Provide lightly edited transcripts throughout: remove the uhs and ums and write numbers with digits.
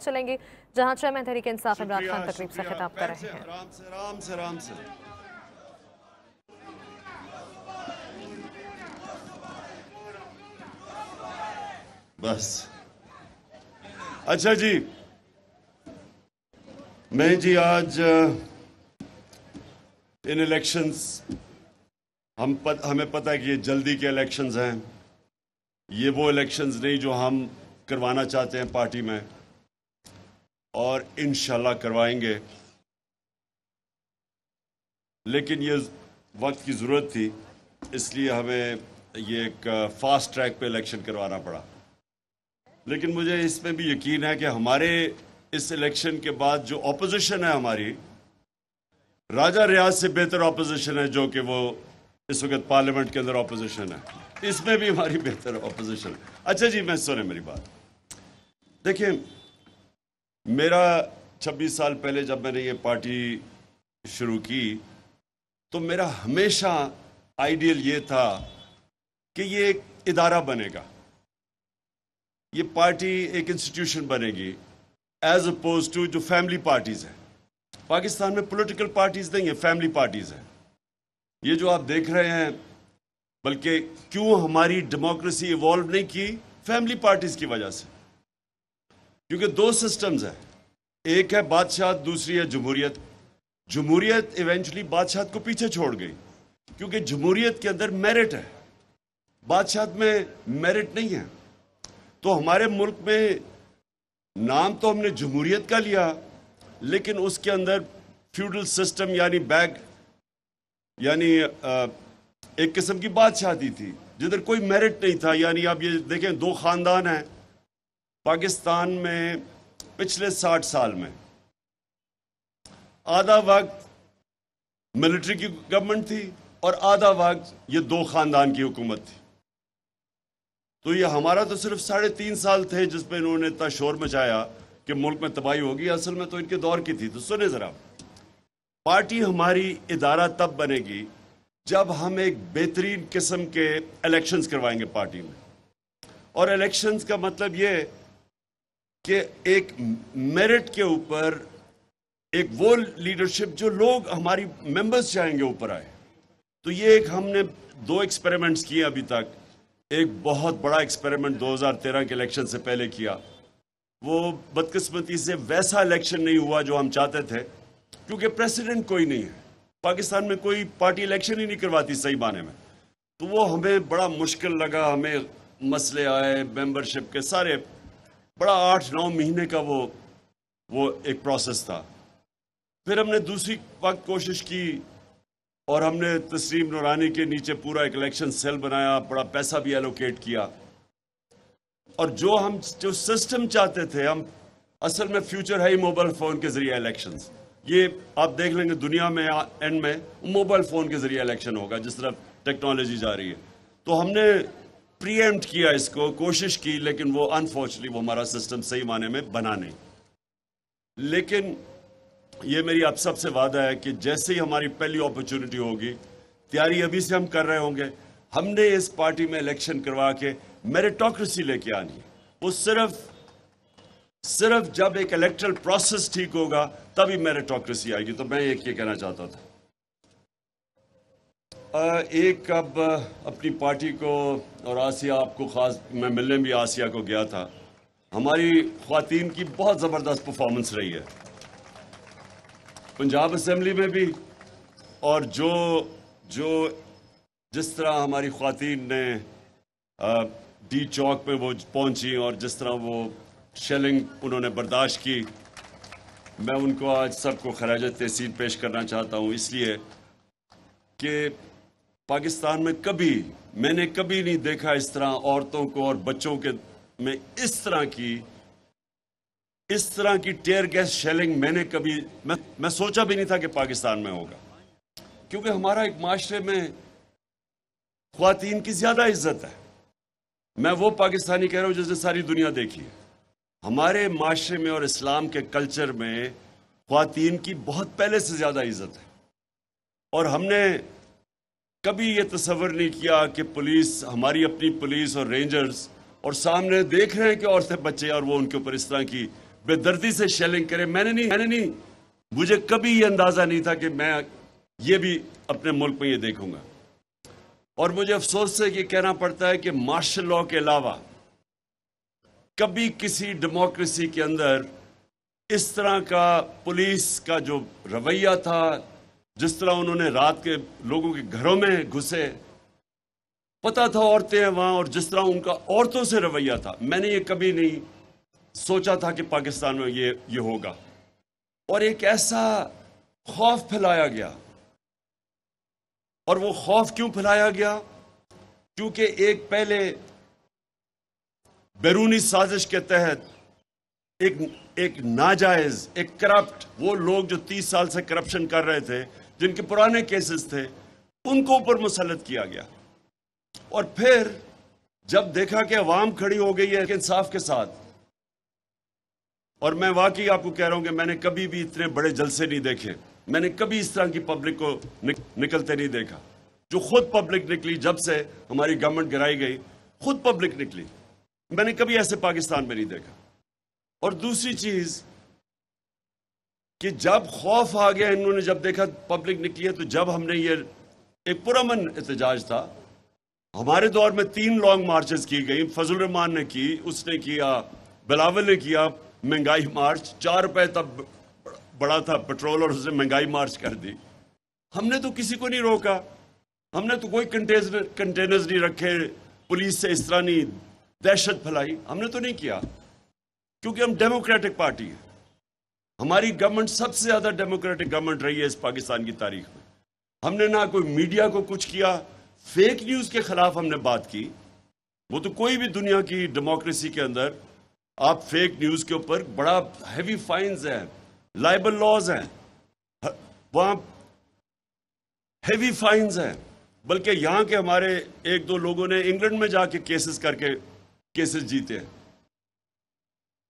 चलेंगे, जहां चेयरमैन तहरीक इंसाफ इमरान खान तकरीब से खिताब कर रहे हैं। राम से बस। अच्छा जी, मैं जी आज इन इलेक्शंस हमें पता है कि ये जल्दी के इलेक्शंस हैं। ये वो इलेक्शंस नहीं जो हम करवाना चाहते हैं पार्टी में, और इंशाल्लाह करवाएंगे। लेकिन ये वक्त की ज़रूरत थी, इसलिए हमें ये एक फास्ट ट्रैक पे इलेक्शन करवाना पड़ा। लेकिन मुझे इसमें भी यकीन है कि हमारे इस इलेक्शन के बाद जो ऑपोजिशन है हमारी, राजा रियाज से बेहतर ऑपोजिशन है, जो कि वो इस वक्त पार्लियामेंट के अंदर ऑपोजिशन है, इसमें भी हमारी बेहतर ऑपोजिशन है। अच्छा जी, मैं सुने मेरी बात। देखिए, मेरा 26 साल पहले जब मैंने ये पार्टी शुरू की, तो मेरा हमेशा आइडियल ये था कि ये एक इदारा बनेगा, ये पार्टी एक इंस्टीट्यूशन बनेगी, एज अपोज टू जो फैमिली पार्टीज हैं। पाकिस्तान में पॉलिटिकल पार्टीज नहीं है, फैमिली पार्टीज हैं। ये जो आप देख रहे हैं, बल्कि क्यों हमारी डेमोक्रेसी इवॉल्व नहीं की, फैमिली पार्टीज की वजह से। क्योंकि दो सिस्टम्स हैं, एक है बादशाहत, दूसरी है जमहूरियत। जमहूरियत इवेंचुअली बादशाहत को पीछे छोड़ गई, क्योंकि जमहूरियत के अंदर मेरिट है, बादशाहत में मेरिट नहीं है। तो हमारे मुल्क में नाम तो हमने जमहूरियत का लिया, लेकिन उसके अंदर फ्यूडल सिस्टम यानी एक किस्म की बादशाहती थी, जिधर कोई मेरिट नहीं था। यानी आप ये देखें, दो खानदान हैं पाकिस्तान में पिछले 60 साल में। आधा वक्त मिलिट्री की गवर्नमेंट थी और आधा वक्त ये दो खानदान की हुकूमत थी। तो ये हमारा तो सिर्फ 3.5 साल थे जिसमें इन्होंने इतना शोर मचाया कि मुल्क में तबाही होगी। असल में तो इनके दौर की थी। तो सुने जरा, पार्टी हमारी इदारा तब बनेगी जब हम एक बेहतरीन किस्म के इलेक्शंस करवाएंगे पार्टी में। और इलेक्शंस का मतलब ये कि एक मेरिट के ऊपर एक वो लीडरशिप जो लोग हमारी मेंबर्स चाहेंगे ऊपर आए। तो ये एक हमने 2 एक्सपेरिमेंट्स किए अभी तक। एक बहुत बड़ा एक्सपेरिमेंट 2013 के इलेक्शन से पहले किया। वो बदकिस्मती से वैसा इलेक्शन नहीं हुआ जो हम चाहते थे, क्योंकि प्रेसिडेंट कोई नहीं है पाकिस्तान में, कोई पार्टी इलेक्शन ही नहीं करवाती सही माने में। तो वो हमें बड़ा मुश्किल लगा, हमें मसले आए मेंबरशिप के सारे, बड़ा 8-9 महीने का वो एक प्रोसेस था। फिर हमने दूसरी वक्त कोशिश की और हमने तस्लीम नूरानी के नीचे पूरा एक इलेक्शन सेल बनाया, बड़ा पैसा भी एलोकेट किया। और जो सिस्टम चाहते थे हम, असल में फ्यूचर है ही मोबाइल फोन के जरिए इलेक्शंस। ये आप देख लेंगे दुनिया में एंड में मोबाइल फोन के जरिए इलेक्शन होगा, जिस तरफ टेक्नोलॉजी जा रही है। तो हमने प्रीएम्प्ट किया इसको, कोशिश की, लेकिन वो अनफॉर्चुनेटली वो हमारा सिस्टम सही माने में बना नहीं। लेकिन ये मेरी आप सबसे वादा है कि जैसे ही हमारी पहली अपॉर्चुनिटी होगी, तैयारी अभी से हम कर रहे होंगे, हमने इस पार्टी में इलेक्शन करवा के मेरिटोक्रेसी लेके आनी है। वो सिर्फ जब एक इलेक्टरल प्रोसेस ठीक होगा तभी मेरिटोक्रेसी आएगी। तो मैं ये कहना चाहता था, एक अब अपनी पार्टी को, और आसिया आपको खास, मैं मिलने भी आसिया को गया था। हमारी ख्वातीन की बहुत ज़बरदस्त परफॉर्मेंस रही है पंजाब असेंबली में भी। और जिस तरह हमारी ख्वातीन ने डी चौक पे वो पहुंची और जिस तरह वो शेलिंग उन्होंने बर्दाश्त की, मैं उनको आज सबको खराज तहसीन पेश करना चाहता हूं, इसलिए कि पाकिस्तान में मैंने कभी नहीं देखा इस तरह औरतों को और बच्चों के में इस तरह की टेयर गैस शेलिंग मैंने कभी, मैं सोचा भी नहीं था कि पाकिस्तान में होगा। क्योंकि हमारा एक माशरे में ख्वातीन की ज्यादा इज्जत है। मैं वो पाकिस्तानी कह रहा हूं जिसने सारी दुनिया देखी है। हमारे माशरे में और इस्लाम के कल्चर में ख्वातीन की बहुत पहले से ज्यादा इज्जत है। और हमने कभी ये तसव्वुर नहीं किया कि पुलिस, हमारी अपनी पुलिस और रेंजर्स, और सामने देख रहे हैं कि औरतें बच्चे और वो उनके ऊपर इस तरह की बेदर्दी से शेलिंग करे। मैंने नहीं, मुझे कभी ये अंदाजा नहीं था कि मैं ये भी अपने मुल्क में ये देखूंगा। और मुझे अफसोस से ये कहना पड़ता है कि मार्शल लॉ के अलावा कभी किसी डेमोक्रेसी के अंदर इस तरह का पुलिस का जो रवैया था, जिस तरह उन्होंने रात के लोगों के घरों में घुसे, पता था औरतें हैं वहां, और जिस तरह उनका औरतों से रवैया था, मैंने ये कभी नहीं सोचा था कि पाकिस्तान में ये होगा। और एक ऐसा खौफ फैलाया गया। और वो खौफ क्यों फैलाया गया? क्योंकि एक पहले बैरूनी साजिश के तहत एक नाजायज, एक करप्ट, वो लोग जो 30 साल से करप्शन कर रहे थे, जिनके पुराने केसेस थे, उनको ऊपर मुसल्लत किया गया। और फिर जब देखा कि अवाम खड़ी हो गई है इंसाफ के साथ, और मैं वाकई आपको कह रहा हूं कि मैंने कभी भी इतने बड़े जलसे नहीं देखे, मैंने कभी इस तरह की पब्लिक को निकलते नहीं देखा। जो खुद पब्लिक निकली, जब से हमारी गवर्नमेंट गिराई गई, खुद पब्लिक निकली, मैंने कभी ऐसे पाकिस्तान में नहीं देखा। और दूसरी चीज कि जब खौफ आ गया, इन्होंने जब देखा पब्लिक निकली है, तो जब हमने ये एक पुरअमन एहतजाज था, हमारे दौर में 3 लॉन्ग मार्चेस की गई। फजल रहमान ने की, उसने किया, बिलावल ने किया महंगाई मार्च, 4 रुपए तब बड़ा था पेट्रोल, और उसने महंगाई मार्च कर दी। हमने तो किसी को नहीं रोका, हमने तो कोई कंटेनर्स नहीं रखे, पुलिस से इस तरह नहीं दहशत फैलाई, हमने तो नहीं किया, क्योंकि हम डेमोक्रेटिक पार्टी है। हमारी गवर्नमेंट सबसे ज्यादा डेमोक्रेटिक गवर्नमेंट रही है इस पाकिस्तान की तारीख में। हमने ना कोई मीडिया को कुछ किया, फेक न्यूज के खिलाफ हमने बात की। वो तो कोई भी दुनिया की डेमोक्रेसी के अंदर आप फेक न्यूज के ऊपर बड़ा हैवी फाइन्स हैं, लाइबल लॉज हैं, वहां हैवी फाइन्स हैं। बल्कि यहां के हमारे 1-2 लोगों ने इंग्लैंड में जाके केसेस करके केसेस जीते हैं।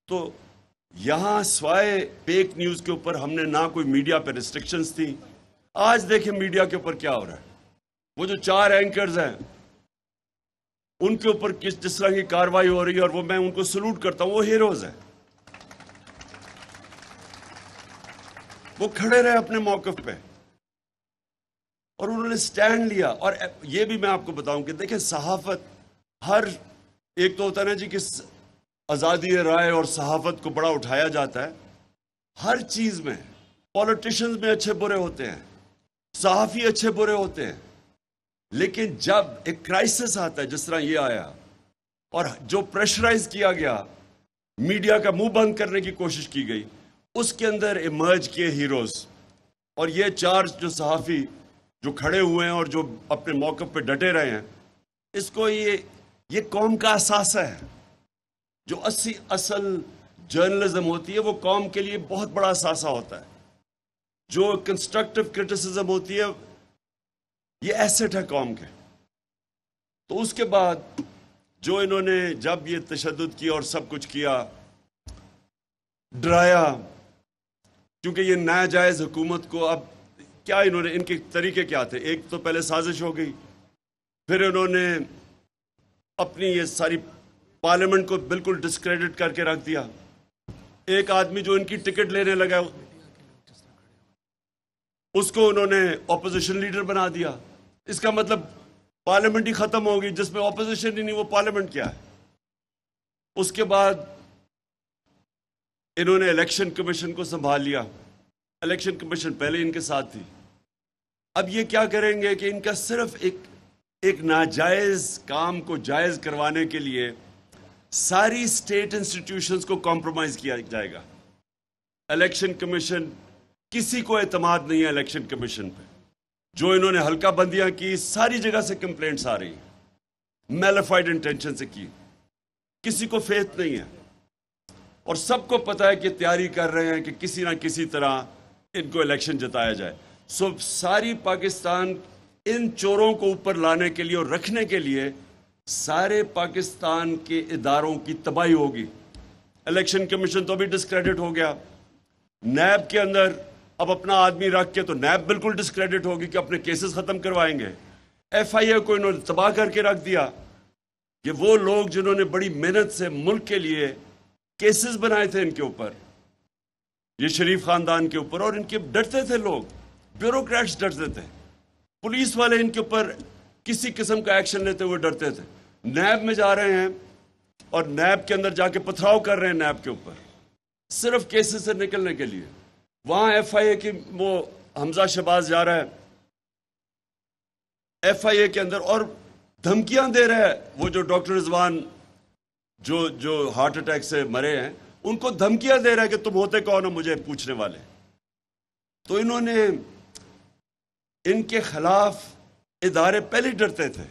तो यहां स्वाय फेक न्यूज के ऊपर हमने ना कोई मीडिया पे रिस्ट्रिक्शंस थी। आज देखें मीडिया के ऊपर क्या हो रहा है। वो जो 4 एंकर्स हैं, उनके ऊपर जिस तरह की कार्रवाई हो रही है, और वो मैं उनको सलूट करता हूं, वो हीरोज हैं। वो खड़े रहे अपने मौकफ पे और उन्होंने स्टैंड लिया। और ये भी मैं आपको बताऊं कि देखें, सहाफत, हर एक तो होता है ना जी कि आजादी राय और सहाफत को बड़ा उठाया जाता है, हर चीज में पॉलिटिशियंस में अच्छे बुरे होते हैं, सहाफी अच्छे बुरे होते हैं, लेकिन जब एक क्राइसिस आता है जिस तरह ये आया और जो प्रेशराइज किया गया, मीडिया का मुंह बंद करने की कोशिश की गई, उसके अंदर इमर्ज किए हीरोज। और ये 4 जो सहाफी जो खड़े हुए हैं और जो अपने मौक़िफ़ पे डटे रहे हैं, इसको ये कौम का असासा है। जो असल जर्नलिज्म होती है वो कौम के लिए बहुत बड़ा असासा होता है। जो कंस्ट्रक्टिव क्रिटिसिज्म होती है, ये एसेट है कौम के। तो उसके बाद जो इन्होंने जब ये तशद्दुद किया और सब कुछ किया, डराया, क्योंकि ये नाजायज हुकूमत को, अब क्या इन्होंने, इनके तरीके क्या थे? एक तो पहले साजिश हो गई, फिर इन्होंने अपनी ये सारी पार्लियामेंट को बिल्कुल डिस्क्रेडिट करके रख दिया। एक आदमी जो इनकी टिकट लेने लगा, उसको उन्होंने ऑपोजिशन लीडर बना दिया। इसका मतलब पार्लियामेंट ही खत्म होगी, जिसमें ऑपोजिशन ही नहीं, वो पार्लियामेंट क्या है? उसके बाद इन्होंने इलेक्शन कमीशन को संभाल लिया। इलेक्शन कमीशन पहले इनके साथ थी। अब ये क्या करेंगे कि इनका सिर्फ एक नाजायज काम को जायज करवाने के लिए सारी स्टेट इंस्टीट्यूशंस को कॉम्प्रोमाइज किया जाएगा। इलेक्शन कमीशन, किसी को एतमाद नहीं है इलेक्शन कमीशन पे। जो इन्होंने हल्का बंदियां की, सारी जगह से कंप्लेंट्स आ रही हैं, मैलिफाइड इंटेंशन से की, किसी को फेथ नहीं है। और सबको पता है कि तैयारी कर रहे हैं कि किसी ना किसी तरह इनको इलेक्शन जिताया जाए। सो सारी पाकिस्तान इन चोरों को ऊपर लाने के लिए और रखने के लिए सारे पाकिस्तान के इदारों की तबाही होगी। इलेक्शन कमीशन तो अभी डिस्क्रेडिट हो गया। नैब के अंदर अब अपना आदमी रख के तो नैब बिल्कुल डिस्क्रेडिट होगी कि अपने केसेस खत्म करवाएंगे। FIA को इन्होंने तबाह करके रख दिया कि वो लोग जिन्होंने बड़ी मेहनत से मुल्क के लिए केसेस बनाए थे इनके ऊपर, ये शरीफ खानदान के ऊपर, और इनके डरते थे लोग, ब्यूरोक्रेट्स डरते थे, पुलिस वाले इनके ऊपर किसी किस्म का एक्शन लेते हुए डरते थे। नैब में जा रहे हैं और नैब के अंदर जाके पथराव कर रहे हैं नैब के ऊपर, सिर्फ केसेस से निकलने के लिए। वहां FIA की वो हमजा शहबाज जा रहा है FIA के अंदर और धमकियां दे रहा है। वो जो डॉक्टर रिजवान जो हार्ट अटैक से मरे हैं, उनको धमकियां दे रहा है कि तुम होते कौन हो मुझे पूछने वाले। तो इन्होंने इनके खिलाफ इदारे पहले डरते थे,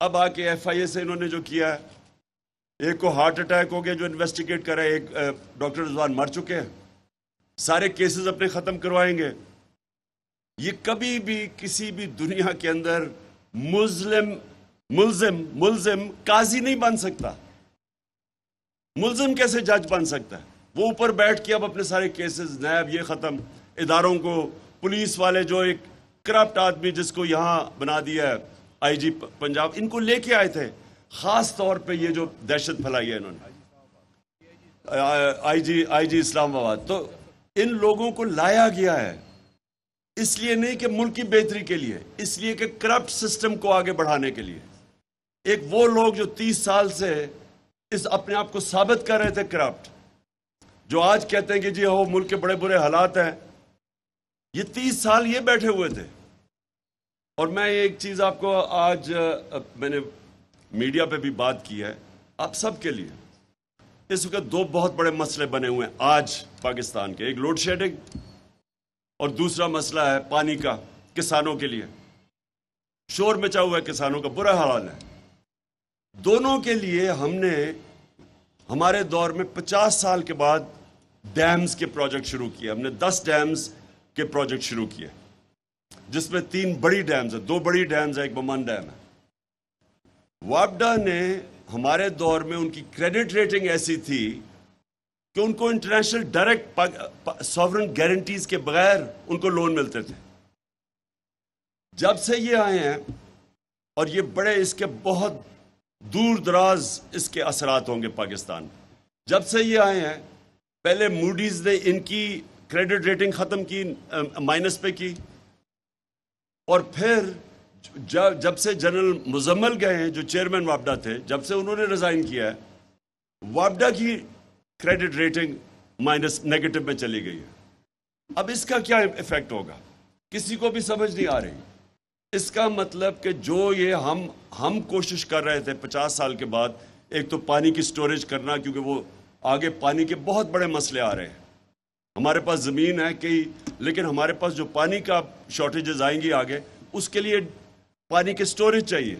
अब आके FIA से इन्होंने जो किया है, एक को हार्ट अटैक हो गया जो इन्वेस्टिगेट कर रहा है, एक डॉक्टर रिजवान मर चुके हैं, सारे केसेस अपने खत्म करवाएंगे। ये कभी भी किसी भी दुनिया के अंदर मुल्जिम काजी नहीं बन सकता। मुल्जिम कैसे जज बन सकता है? वो ऊपर बैठ के अब अपने सारे केसेस, नैब ये खत्म, इदारों को, पुलिस वाले जो एक करप्ट आदमी जिसको यहां बना दिया है IG पंजाब, इनको लेके आए थे खास तौर पे ये जो दहशत फैलाई है इन्होंने, IG इस्लामाबाद। तो इन लोगों को लाया गया है इसलिए नहीं कि मुल्क की बेहतरी के लिए, इसलिए कि करप्ट सिस्टम को आगे बढ़ाने के लिए। एक वो लोग जो 30 साल से इस अपने आप को साबित कर रहे थे करप्ट, जो आज कहते हैं कि जी हो मुल्क के बड़े बुरे हालात हैं, ये 30 साल ये बैठे हुए थे। और मैं एक चीज आपको आज मैंने मीडिया पे भी बात की है आप सबके लिए, इस वक्त दो बहुत बड़े मसले बने हुए हैं आज पाकिस्तान के, एक लोड शेडिंग और दूसरा मसला है पानी का। किसानों के लिए शोर मचा हुआ है, किसानों का बुरा हाल है। दोनों के लिए हमने हमारे दौर में 50 साल के बाद डैम्स के प्रोजेक्ट शुरू किए। हमने 10 डैम्स के प्रोजेक्ट शुरू किए, जिसमें 3 बड़ी डैम्स है, 2 बड़ी डैम्स है, एक बमन डैम है। वापडा ने हमारे दौर में उनकी क्रेडिट रेटिंग ऐसी थी कि उनको इंटरनेशनल डायरेक्ट सॉवरेन गारंटीज के बगैर उनको लोन मिलते थे। जब से ये आए हैं और ये बड़े, इसके बहुत दूर दराज इसके असरात होंगे पाकिस्तान में। जब से ये आए हैं, पहले मूडीज ने इनकी क्रेडिट रेटिंग खत्म की, माइनस पे की, और फिर जब से जनरल मुजम्मल गए हैं जो चेयरमैन वापडा थे, जब से उन्होंने रिजाइन किया है, वापडा की क्रेडिट रेटिंग माइनस नेगेटिव में चली गई है। अब इसका क्या इफेक्ट होगा किसी को भी समझ नहीं आ रही। इसका मतलब कि जो ये हम कोशिश कर रहे थे 50 साल के बाद, एक तो पानी की स्टोरेज करना, क्योंकि वो आगे पानी के बहुत बड़े मसले आ रहे हैं। हमारे पास ज़मीन है कई, लेकिन हमारे पास जो पानी का शॉर्टेजेस आएंगी आगे, उसके लिए पानी की स्टोरेज चाहिए।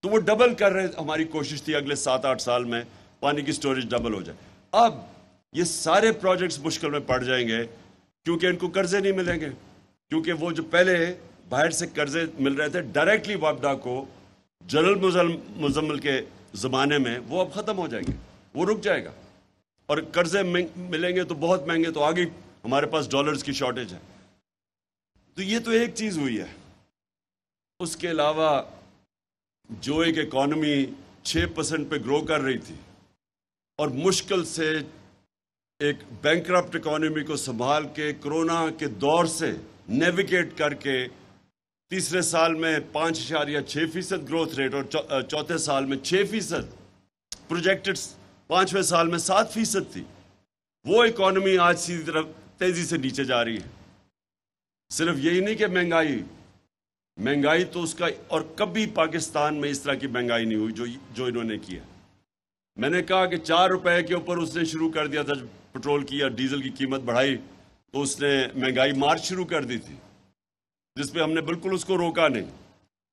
तो वो डबल कर रहे, हमारी कोशिश थी अगले 7-8 साल में पानी की स्टोरेज डबल हो जाए। अब ये सारे प्रोजेक्ट्स मुश्किल में पड़ जाएंगे क्योंकि इनको कर्जे नहीं मिलेंगे, क्योंकि वो जो पहले बाहर से कर्जे मिल रहे थे डायरेक्टली वापडा को जनरल मुजम्मल के ज़माने में, वो अब ख़त्म हो जाएंगे, वो रुक जाएगा। और कर्जे मिलेंगे तो बहुत महंगे, तो आगे हमारे पास डॉलर्स की शॉर्टेज है। तो ये तो एक चीज़ हुई है। उसके अलावा जो एक इकॉनमी 6% पे ग्रो कर रही थी और मुश्किल से एक बैंकरप्ट इकॉनमी को संभाल के कोरोना के दौर से नेविगेट करके तीसरे साल में 5.6% ग्रोथ रेट और चौथे साल में 6%, प्रोजेक्टेड 5वें साल में 7% थी, वो इकॉनमी आज सीधी तरफ तेजी से नीचे जा रही है। सिर्फ यही नहीं कि महंगाई तो उसका, और कभी पाकिस्तान में इस तरह की महंगाई नहीं हुई जो इन्होंने किया। मैंने कहा कि 4 रुपए के ऊपर उसने शुरू कर दिया था पेट्रोल की या डीजल की कीमत बढ़ाई, तो उसने महंगाई मार्च शुरू कर दी थी, जिसपे हमने बिल्कुल उसको रोका नहीं।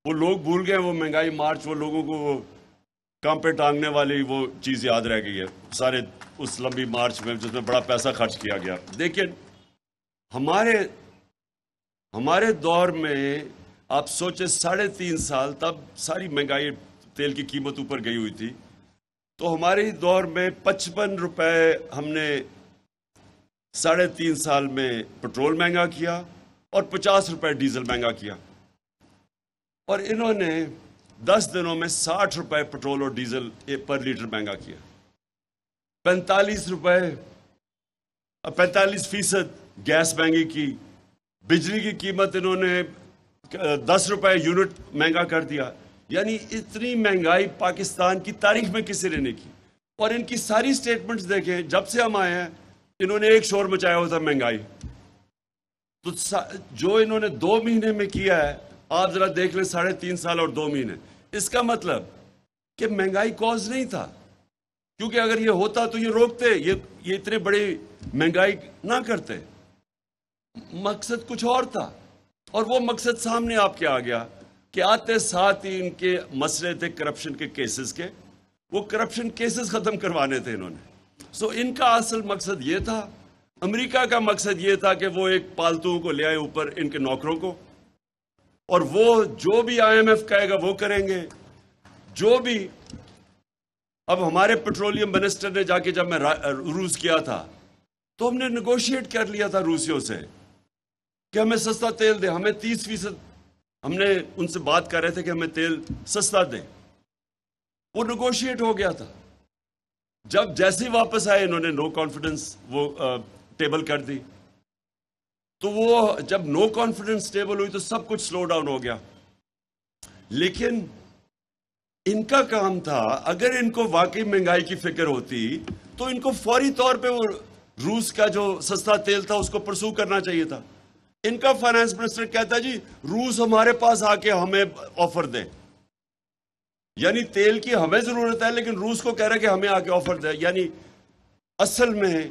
वो लोग भूल गए वो महंगाई मार्च, वो लोगों को काम पे टांगने वाली वो चीज़ याद रह गई है सारे उस लंबी मार्च में जिसमें बड़ा पैसा खर्च किया गया। लेकिन हमारे दौर में आप सोचे 3.5 साल, तब सारी महंगाई, तेल की कीमत ऊपर गई हुई थी, तो हमारे दौर में 55 रुपए हमने 3.5 साल में पेट्रोल महंगा किया और 50 रुपए डीजल महंगा किया। और इन्होंने 10 दिनों में 60 रुपए पेट्रोल और डीजल पर लीटर महंगा किया। 45% गैस महंगी की, बिजली की कीमत इन्होंने 10 रुपए यूनिट महंगा कर दिया। यानी इतनी महंगाई पाकिस्तान की तारीख में किसी ने नहीं की। और इनकी सारी स्टेटमेंट्स देखें, जब से हम आए हैं इन्होंने एक शोर मचाया होता महंगाई। तो जो इन्होंने 2 महीने में किया है, आप जरा देख लें, 3.5 साल और 2 महीने। इसका मतलब कि महंगाई कॉज नहीं था, क्योंकि अगर ये होता तो ये रोकते, ये इतने बड़ी महंगाई ना करते। मकसद कुछ और था, और वो मकसद सामने आपके आ गया कि आते साथ ही इनके मसले थे करप्शन के केसेस के। वो करप्शन केसेस खत्म करवाने थे इन्होंने। सो इनका असल मकसद ये था। अमेरिका का मकसद ये था कि वो एक पालतू को ले आए ऊपर, इनके नौकरों को, और वो जो भी IMF कहेगा वो करेंगे। जो भी, अब हमारे पेट्रोलियम मिनिस्टर ने जाके, जब मैं रूस किया था, तो हमने नेगोशिएट कर लिया था रूसियों से कि हमें सस्ता तेल दे, हमें 30%, हमने उनसे बात कर रहे थे कि हमें तेल सस्ता दे। वो नेगोशिएट हो गया था। जब जैसे ही वापस आए इन्होंने नो कॉन्फिडेंस वो टेबल कर दी। तो वो जब नो कॉन्फिडेंस टेबल हुई तो सब कुछ स्लो डाउन हो गया। लेकिन इनका काम था, अगर इनको वाकई महंगाई की फिक्र होती तो इनको फौरी तौर पे वो रूस का जो सस्ता तेल था उसको परसू करना चाहिए था। इनका फाइनेंस मिनिस्टर कहता जी रूस हमारे पास आके हमें ऑफर दे, यानी तेल की हमें जरूरत है लेकिन रूस को कह रहा है कि हमें आके ऑफर दे। यानी असल में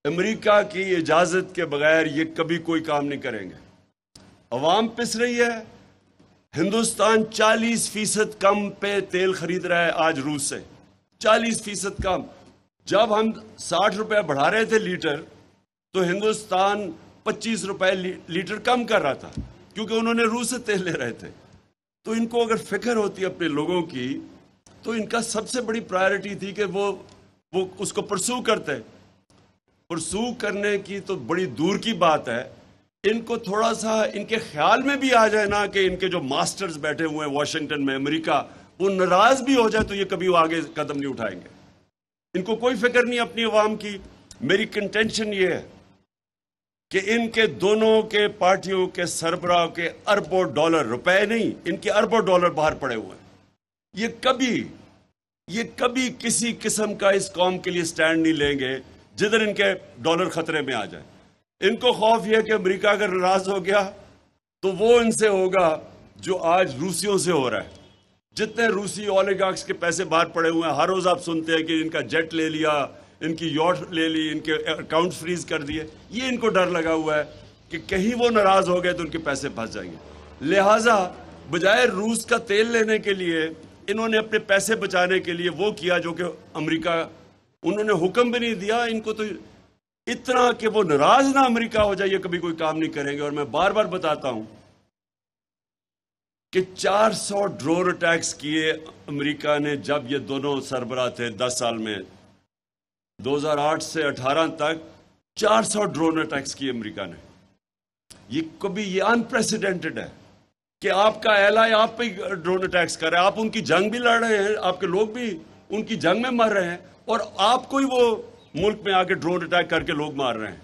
अमेरिका की इजाजत के बगैर ये कभी कोई काम नहीं करेंगे। अवाम पिस रही है। हिंदुस्तान 40% कम पे तेल खरीद रहा है आज रूस से, 40% कम। जब हम 60 रुपए बढ़ा रहे थे लीटर, तो हिंदुस्तान 25 रुपए लीटर कम कर रहा था, क्योंकि उन्होंने रूस से तेल ले रहे थे। तो इनको अगर फिक्र होती अपने लोगों की, तो इनका सबसे बड़ी प्रायोरिटी थी कि वो उसको परसू करते। परसू करने की तो बड़ी दूर की बात है। इनको थोड़ा सा इनके ख्याल में भी आ जाए ना कि इनके जो मास्टर्स बैठे हुए हैं वॉशिंगटन में, अमेरिका, वो नाराज भी हो जाए तो ये कभी वो आगे कदम नहीं उठाएंगे। इनको कोई फिक्र नहीं अपनी अवाम की। मेरी कंटेंशन ये है कि इनके दोनों के पार्टियों के सरबराह के अरबों डॉलर, रुपए नहीं, इनके अरबों डॉलर बाहर पड़े हुए हैं। ये कभी किसी किस्म का इस कौम के लिए स्टैंड नहीं लेंगे जिधर इनके डॉलर खतरे में आ जाए। इनको खौफ यह कि अमेरिका अगर नाराज हो गया तो वो इनसे होगा जो आज रूसियों से हो रहा है। जितने रूसी ओलिगार्क्स के पैसे बाहर पड़े हुए हैं, हर रोज आप सुनते हैं कि इनका जेट ले लिया, इनकी यॉट ले ली, इनके अकाउंट फ्रीज कर दिए। ये इनको डर लगा हुआ है कि कहीं वो नाराज हो गए तो उनके पैसे फंस जाएंगे। लिहाजा बजाय रूस का तेल लेने के लिए इन्होंने अपने पैसे बचाने के लिए वो किया जो कि अमेरिका, उन्होंने हुक्म भी नहीं दिया इनको, तो इतना कि वो नाराज ना अमेरिका हो जाए, ये कभी कोई काम नहीं करेंगे। और मैं बार बार बताता हूं कि 400 ड्रोन अटैक्स किए अमेरिका ने जब ये दोनों सरबराह थे 10 साल में, 2008 से 18 तक 400 ड्रोन अटैक्स किए अमेरिका ने। ये अनप्रेसिडेंटेड है कि आपका एलाय आप पे ड्रोन अटैक्स कर रहा है, आप उनकी जंग भी लड़ रहे हैं, आपके लोग भी उनकी जंग में मर रहे हैं, और आपको ही वो मुल्क में आके ड्रोन अटैक करके लोग मार रहे हैं,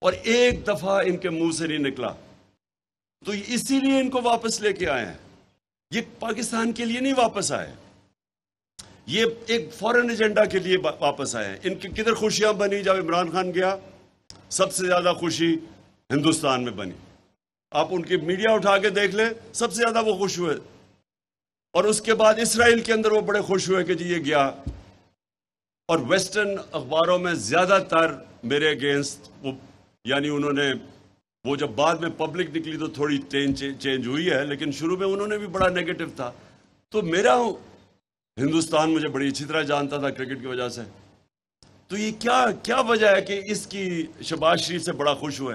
और एक दफा इनके मुंह से नहीं निकला। तो इसीलिए इनको वापस लेके आए हैं। ये पाकिस्तान के लिए नहीं वापस आए, ये एक फॉरेन एजेंडा के लिए वापस आए हैं। इनकी किधर खुशियां बनी जब इमरान खान गया? सबसे ज्यादा खुशी हिंदुस्तान में बनी। आप उनकी मीडिया उठा के देख ले, सबसे ज्यादा वो खुश हुए। और उसके बाद इसराइल के अंदर वो बड़े खुश हुए कि जी ये गया। और वेस्टर्न अखबारों में ज्यादातर मेरे अगेंस्ट वो, यानी उन्होंने वो जब बाद में पब्लिक निकली तो थोड़ी चेंज हुई है, लेकिन शुरू में उन्होंने भी बड़ा नेगेटिव था। तो मेरा हिंदुस्तान मुझे बड़ी अच्छी तरह जानता था क्रिकेट की वजह से। तो ये क्या वजह है कि इसकी शहबाज शरीफ से बड़ा खुश हुए?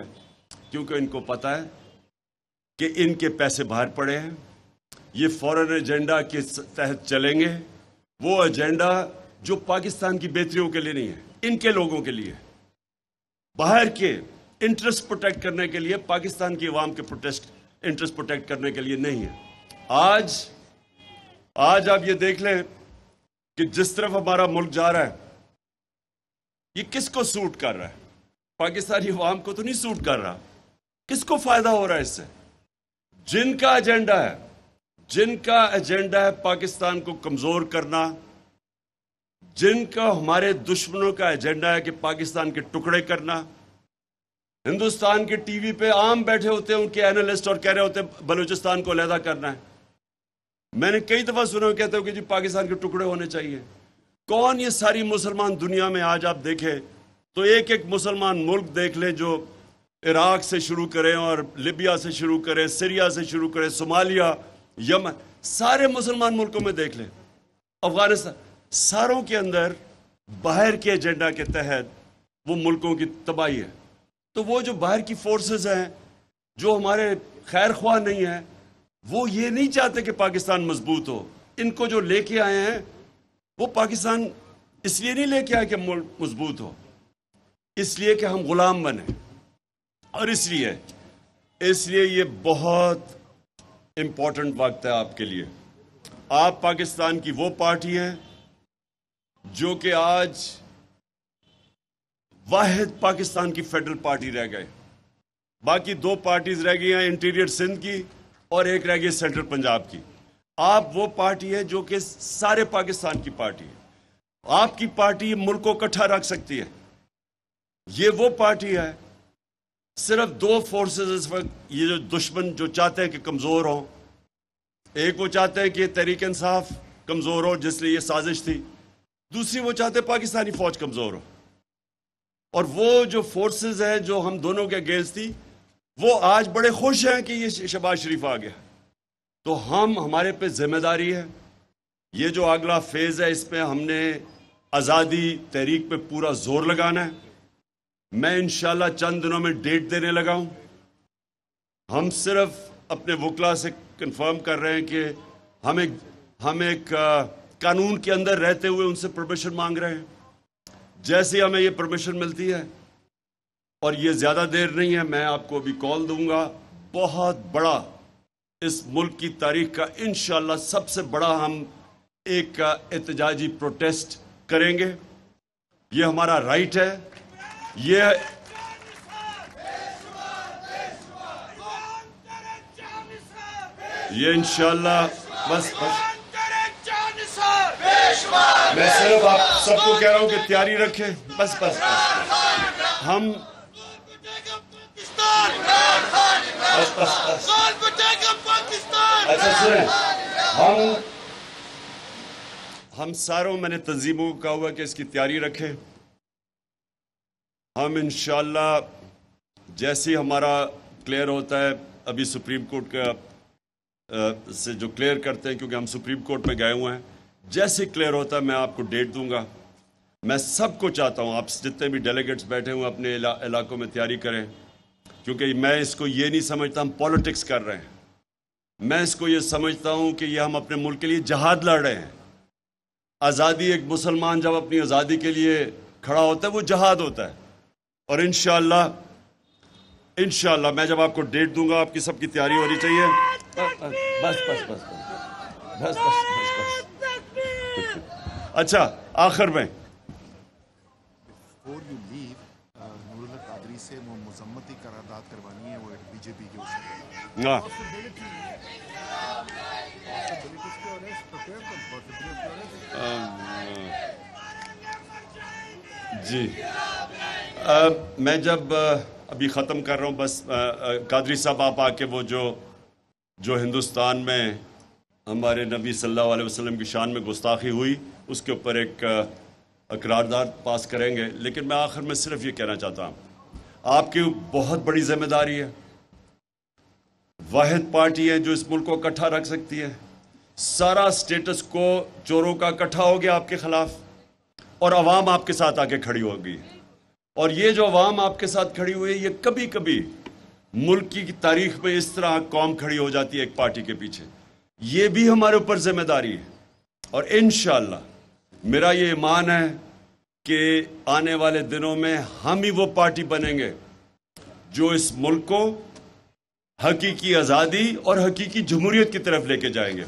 क्योंकि इनको पता है कि इनके पैसे बाहर पड़े हैं, ये फॉरेन एजेंडा के तहत चलेंगे। वो एजेंडा जो पाकिस्तान की बेहतरियों के लिए नहीं है, इनके लोगों के लिए, बाहर के इंटरेस्ट प्रोटेक्ट करने के लिए, पाकिस्तान की आवाम के इंटरेस्ट प्रोटेक्ट करने के लिए नहीं है। आज आप ये देख लें कि जिस तरफ हमारा मुल्क जा रहा है, ये किसको सूट कर रहा है? पाकिस्तानी अवाम को तो नहीं सूट कर रहा। किसको फायदा हो रहा है इससे? जिनका एजेंडा है पाकिस्तान को कमजोर करना, जिनका हमारे दुश्मनों का एजेंडा है कि पाकिस्तान के टुकड़े करना। हिंदुस्तान के टीवी पे आम बैठे होते हैं उनके एनालिस्ट और कह रहे होते हैं बलूचिस्तान को अलहदा करना है। मैंने कई दफा सुना कहते हो कि जी पाकिस्तान के टुकड़े होने चाहिए। कौन ये सारी मुसलमान दुनिया में आज आप देखें तो एक एक मुसलमान मुल्क देख ले, जो इराक से शुरू करें और लिबिया से शुरू करें, सीरिया से शुरू करें, सोमालिया, यमन, सारे मुसलमान मुल्कों में देख लें, अफगानिस्तान, सारों के अंदर बाहर के एजेंडा के तहत वो मुल्कों की तबाही है। तो वो जो बाहर की फोर्सेस हैं जो हमारे खैर ख्वाह नहीं है, वो ये नहीं चाहते कि पाकिस्तान मजबूत हो। इनको जो लेके आए हैं वो पाकिस्तान इसलिए नहीं लेके आए कि मुल्क मजबूत हो, इसलिए कि हम गुलाम बने। और इसलिए ये बहुत इंपॉर्टेंट वक्त है आपके लिए। आप पाकिस्तान की वो पार्टी हैं जो कि आज वाहिद पाकिस्तान की फेडरल पार्टी रह गए। बाकी दो पार्टीज रह गई हैं, इंटीरियर सिंध की और एक रह गई सेंट्रल पंजाब की। आप वो पार्टी है जो कि सारे पाकिस्तान की पार्टी है। आपकी पार्टी मुल्क को इकट्ठा रख सकती है। ये वो पार्टी है, सिर्फ दो फोर्सेस इस वक्त ये जो दुश्मन जो चाहते हैं कि कमजोर हो, एक वो चाहते हैं कि तहरीक इंसाफ कमजोर हो जिसलिए ये साजिश थी, दूसरी वो चाहते हैं पाकिस्तानी फौज कमजोर हो। और वो जो फोर्सेस हैं जो हम दोनों के अगेंस्ट थी, वो आज बड़े खुश हैं कि ये शहबाज शरीफ आ गया। तो हमारे पे जिम्मेदारी है, ये जो अगला फेज है इसमें हमने आज़ादी तहरीक पे पूरा जोर लगाना है। मैं इंशाल्लाह चंद दिनों में डेट देने लगा हूं। हम सिर्फ अपने वकला से कंफर्म कर रहे हैं कि हम एक कानून के अंदर रहते हुए उनसे परमिशन मांग रहे हैं। जैसे हमें ये परमिशन मिलती है, और ये ज्यादा देर नहीं है, मैं आपको अभी कॉल दूंगा। बहुत बड़ा इस मुल्क की तारीख का इंशाल्लाह सबसे बड़ा हम एक एहतजाजी प्रोटेस्ट करेंगे। ये हमारा राइट है। ये इंशाल्लाह बस मैं सिर्फ आप सबको कह रहा हूं कि तैयारी रखें। बस हम अच्छा सुने, हम सारों मैंने तंजीमों को कहा हुआ कि इसकी तैयारी रखें। हम इंशाल्लाह जैसे ही हमारा क्लियर होता है, अभी सुप्रीम कोर्ट का से जो क्लियर करते हैं, क्योंकि हम सुप्रीम कोर्ट में गए हुए हैं, जैसे क्लियर होता है मैं आपको डेट दूंगा। मैं सबको चाहता हूं, आप जितने भी डेलीगेट्स बैठे हुए अपने इलाकों में तैयारी करें, क्योंकि मैं इसको ये नहीं समझता हम पॉलिटिक्स कर रहे हैं। मैं इसको ये समझता हूं कि ये हम अपने मुल्क के लिए जहाद लड़ रहे हैं। आज़ादी, एक मुसलमान जब अपनी आज़ादी के लिए खड़ा होता है वो जहाद होता है। और इंशाल्लाह मैं जब आपको डेट दूंगा आपकी सबकी तैयारी होनी चाहिए। बस अच्छा, आखिर में नूरुल्लाह कादरी से वो मजम्मती करारदाद करवानी है, वो बीजेपी के उससे। जी मैं जब अभी ख़त्म कर रहा हूँ, बस कादरी साहब आप आके वो जो हिंदुस्तान में हमारे नबी सल्लल्लाहु अलैहि वसल्लम की शान में गुस्ताखी हुई उसके ऊपर एक करारदाद पास करेंगे। लेकिन मैं आखिर में सिर्फ ये कहना चाहता हूँ, आपकी बहुत बड़ी जिम्मेदारी है। वाहिद पार्टी है जो इस मुल्क को इकट्ठा रख सकती है। सारा स्टेटस को चोरों का इकट्ठा हो गया आपके खिलाफ, और अवाम आपके साथ आके खड़ी हो गई। और ये जो अवाम आपके साथ खड़ी हुई है, ये कभी कभी मुल्क की तारीख में इस तरह कौम खड़ी हो जाती है एक पार्टी के पीछे। ये भी हमारे ऊपर जिम्मेदारी है। और इंशाअल्लाह मेरा ये ईमान है कि आने वाले दिनों में हम ही वो पार्टी बनेंगे जो इस मुल्क को हकीकी आज़ादी और हकीकी जमहूरियत की तरफ लेके जाएंगे।